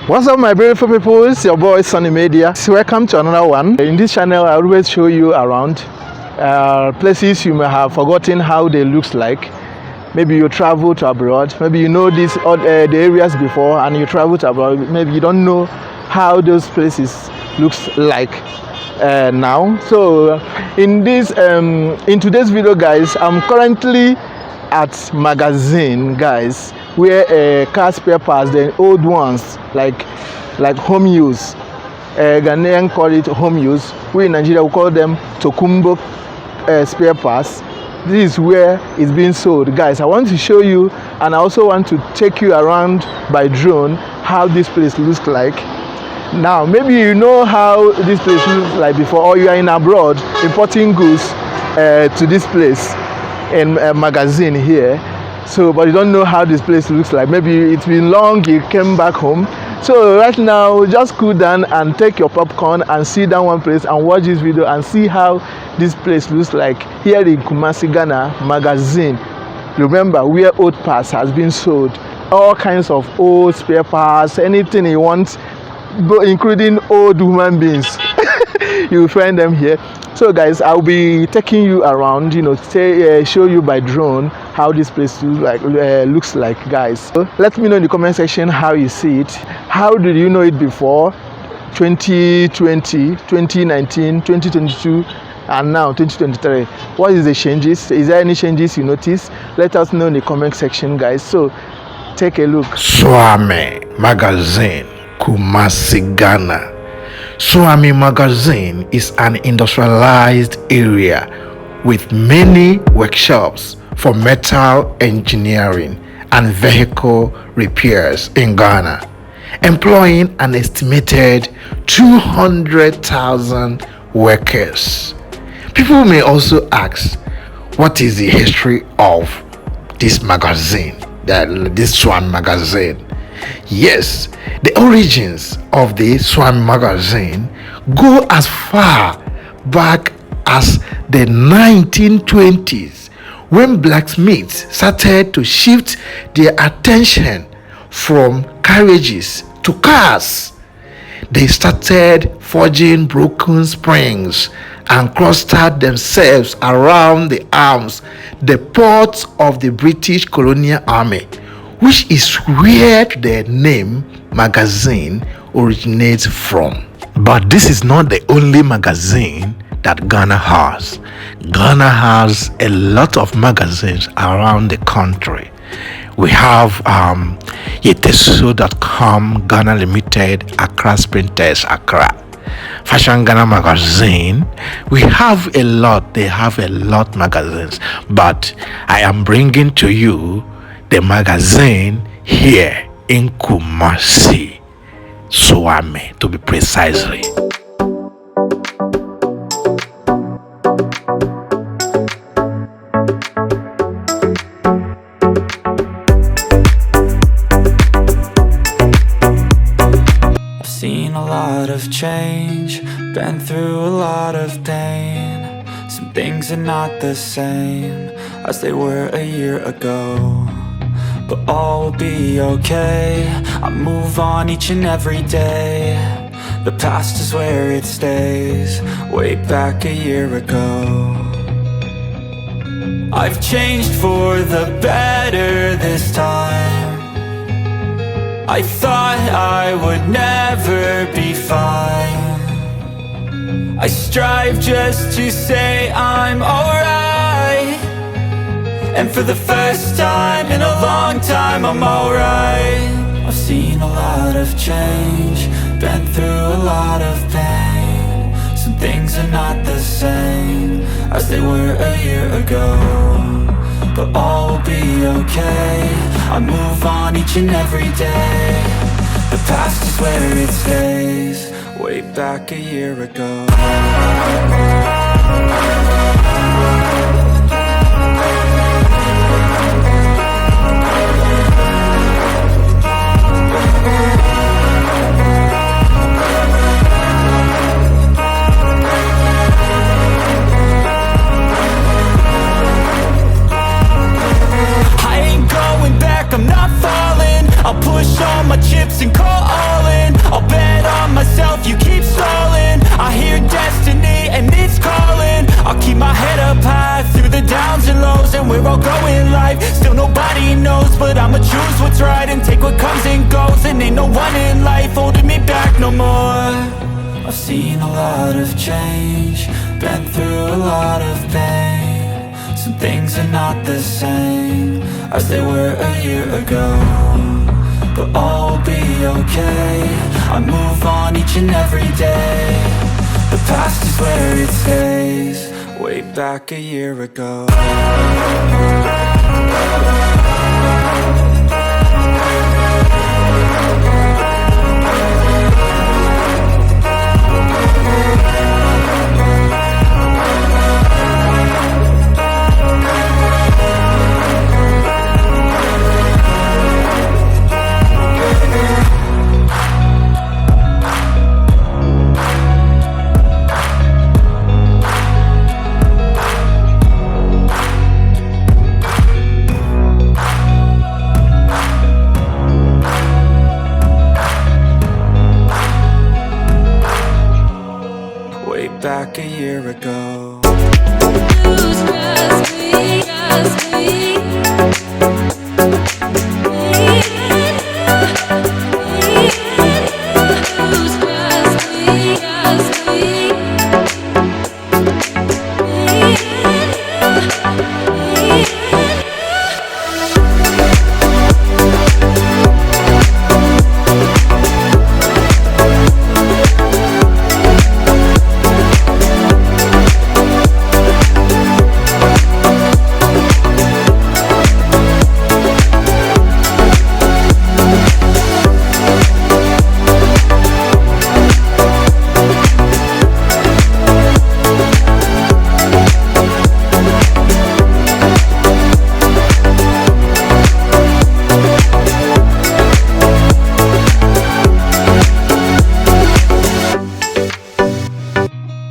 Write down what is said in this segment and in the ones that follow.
What's up, my beautiful people? It's your boy Sunny Media. So welcome to another one. In this channel, I always show you around places you may have forgotten how they look like. Maybe you travel to abroad. Maybe you know the areas before, and you travel to abroad. Maybe you don't know how those places looks like now. So in today's video, guys, I'm currently at magazine, guys, where car spare parts, the old ones, like home use, Ghanaian call it home use. We in Nigeria we call them Tokumbo spare parts. This is where it's being sold, guys. I want to show you, and I also want to take you around by drone how this place looks like. Now, maybe you know how this place looks like before, or you are in abroad importing goods to this place in a magazine here. So, but you don't know how this place looks like. Maybe it's been long, you came back home. So right now, just cool down and take your popcorn and sit down one place and watch this video and see how this place looks like here in Kumasi Ghana magazine. Remember, where old parts has been sold, all kinds of old spare parts, anything you want, including old human beings. You will find them here. So guys, I'll be taking you around, show you by drone how this place looks like, guys. So let me know in the comment section how you see it. How did you know it before 2020, 2019, 2022, and now 2023? What is the changes? Is there any changes you notice? Let us know in the comment section, guys. So take a look. Suame magazine, Kumasi Ghana. Suame magazine is an industrialized area with many workshops for metal engineering and vehicle repairs in Ghana, employing an estimated 200,000 workers. People may also ask, what is the history of this magazine, this Suame magazine? Yes, the origins of the Suame magazine go as far back as the 1920s, when blacksmiths started to shift their attention from carriages to cars. They started forging broken springs and clustered themselves around the arms, the ports of the British colonial army, which is where the name magazine originates from. But this is not the only magazine that Ghana has. Ghana has a lot of magazines around the country. We have yeteso.com, Ghana Limited, Accra Sprinters, Accra. Fashion Ghana magazine. We have a lot. They have a lot magazines. But I am bringing to you the magazine here in Kumasi, Suame, to be precisely. I've seen a lot of change, been through a lot of pain. Some things are not the same as they were a year ago, but all will be okay. I move on each and every day. The past is where it stays, way back a year ago. I've changed for the better this time. I thought I would never be fine. I strive just to say I'm alright, and for the first time in a long time I'm alright. I've seen a lot of change, been through a lot of pain. Some things are not the same as they were a year ago, but all will be okay. I move on each and every day. The past is where it stays, way back a year ago. I ain't going back, I'm not falling. I'll push all my chips and call all in. I'll go in life. Still nobody knows, but I'ma choose what's right and take what comes and goes. And ain't no one in life holding me back no more. I've seen a lot of change, been through a lot of pain. Some things are not the same as they were a year ago, but all will be okay. I move on each and every day. The past is where it stays. Way back a year ago. Back a year ago.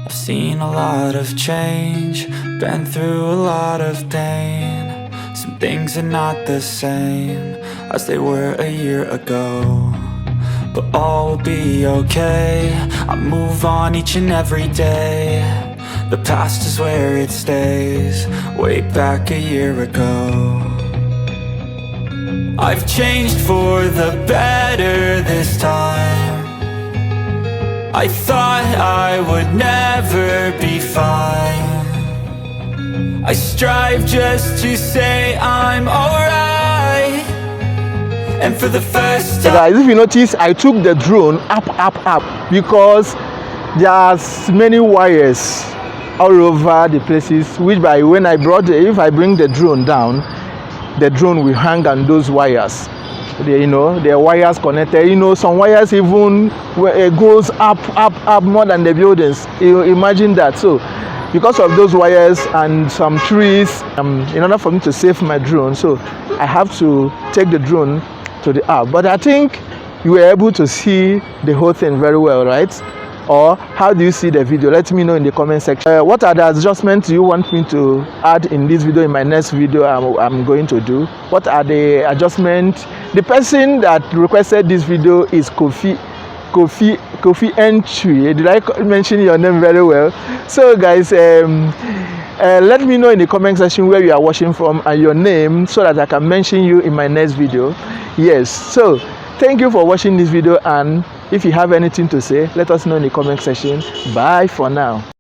Seen a lot of change, been through a lot of pain. Some things are not the same as they were a year ago, but all will be okay. I move on each and every day. The past is where it stays. Way back a year ago. I've changed for the better this time. I thought I would never be fine. I strive just to say I'm alright. And for the first time, guys, if you notice, I took the drone up because there's many wires all over the places, which by when I brought if I bring the drone down, the drone will hang on those wires. You know, the wires connected. You know, some wires even where it goes up more than the buildings. You imagine that. So because of those wires and some trees, in order for me to save my drone, so I have to take the drone to the app. But I think you were able to see the whole thing very well, right? Or how do you see the video? Let me know in the comment section. What are the adjustments you want me to add in this video? In my next video I'm going to do, what are the adjustments? The person that requested this video is Kofi Enclave. Did I mention your name very well? So guys, let me know in the comment section where you are watching from and your name, so that I can mention you in my next video. Yes, so thank you for watching this video, and if you have anything to say, let us know in the comment section. Bye for now.